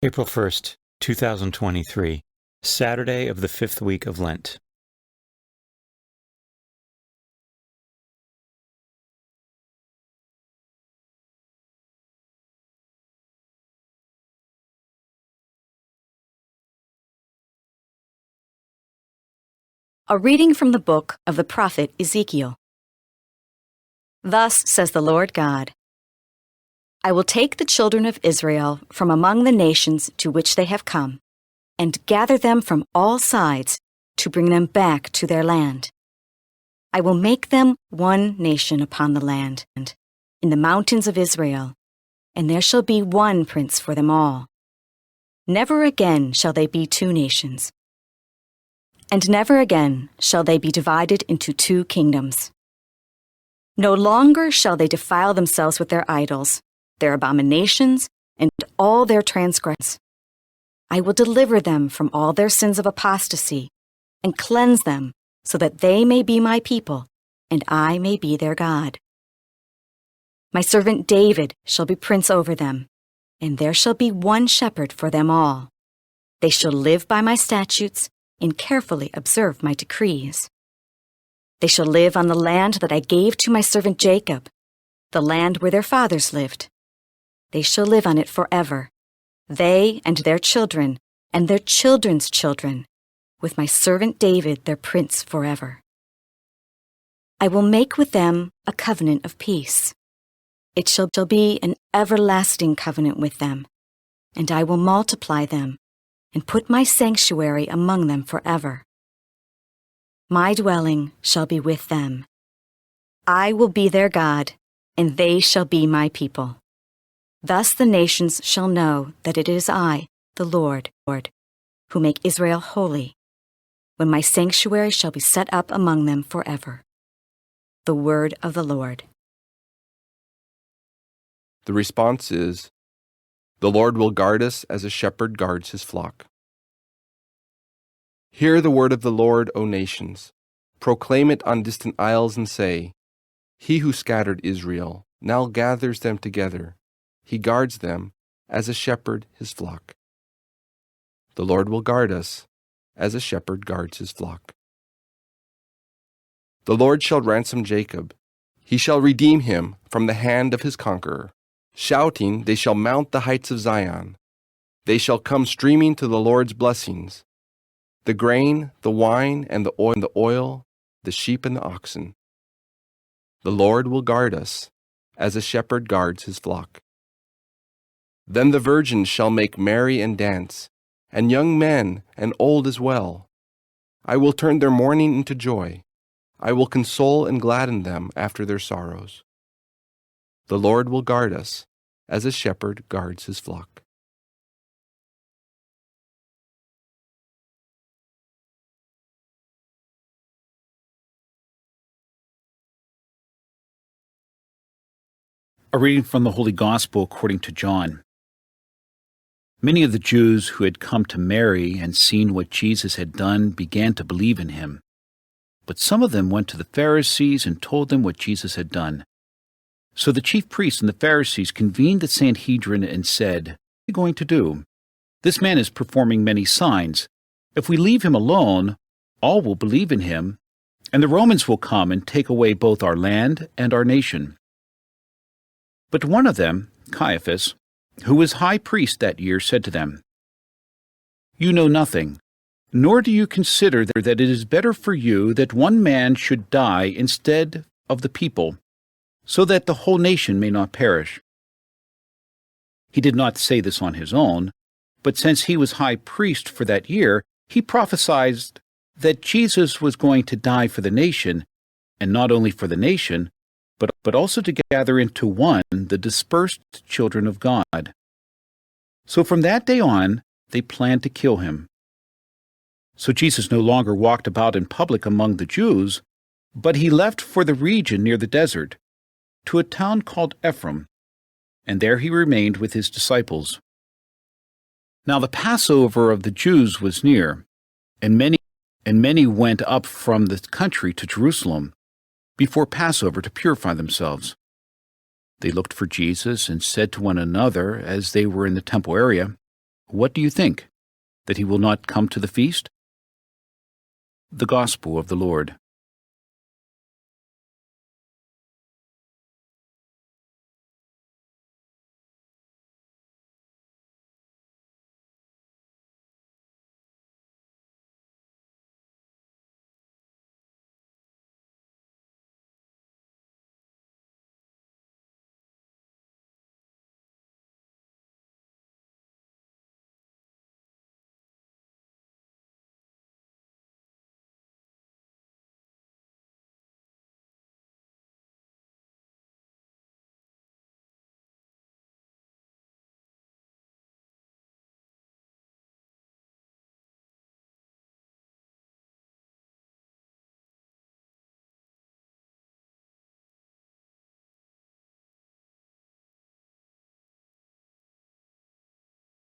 April 1st, 2023, Saturday of the 5th week of Lent. A reading from the book of the prophet Ezekiel. Thus says the Lord God, I will take the children of Israel from among the nations to which they have come, and gather them from all sides to bring them back to their land. I will make them one nation upon the land, in the mountains of Israel, and there shall be one prince for them all. Never again shall they be two nations, and never again shall they be divided into two kingdoms. No longer shall they defile themselves with their idols, their abominations, and all their transgressions. I will deliver them from all their sins of apostasy, and cleanse them, so that they may be my people, and I may be their God. My servant David shall be prince over them, and there shall be one shepherd for them all. They shall live by my statutes, and carefully observe my decrees. They shall live on the land that I gave to my servant Jacob, the land where their fathers lived. They shall live on it forever, they and their children and their children's children, with my servant David their prince forever. I will make with them a covenant of peace. It shall be an everlasting covenant with them, and I will multiply them and put my sanctuary among them forever. My dwelling shall be with them. I will be their God, and they shall be my people. Thus the nations shall know that it is I, the Lord, who make Israel holy, when my sanctuary shall be set up among them forever. The word of the Lord. The response is, the Lord will guard us as a shepherd guards his flock. Hear the word of the Lord, O nations. Proclaim it on distant isles and say, He who scattered Israel now gathers them together. He guards them as a shepherd his flock. The Lord will guard us as a shepherd guards his flock. The Lord shall ransom Jacob. He shall redeem him from the hand of his conqueror. Shouting, they shall mount the heights of Zion. They shall come streaming to the Lord's blessings, the grain, the wine, and the oil, the sheep and the oxen. The Lord will guard us as a shepherd guards his flock. Then the virgins shall make merry and dance, and young men and old as well. I will turn their mourning into joy. I will console and gladden them after their sorrows. The Lord will guard us as a shepherd guards his flock. A reading from the Holy Gospel according to John. Many of the Jews who had come to Mary and seen what Jesus had done began to believe in him. But some of them went to the Pharisees and told them what Jesus had done. So the chief priests and the Pharisees convened the Sanhedrin and said, What are you going to do? This man is performing many signs. If we leave him alone, all will believe in him, and the Romans will come and take away both our land and our nation. But one of them, Caiaphas, who was high priest that year, said to them, You know nothing, nor do you consider that it is better for you that one man should die instead of the people, so that the whole nation may not perish. He did not say this on his own, but since he was high priest for that year, he prophesied that Jesus was going to die for the nation, and not only for the nation, but also to gather into one the dispersed children of God. So from that day on, they planned to kill him. So Jesus no longer walked about in public among the Jews, but he left for the region near the desert, to a town called Ephraim, and there he remained with his disciples. Now the Passover of the Jews was near, and many went up from the country to Jerusalem before Passover to purify themselves. They looked for Jesus and said to one another as they were in the temple area, What do you think? That he will not come to the feast? The Gospel of the Lord.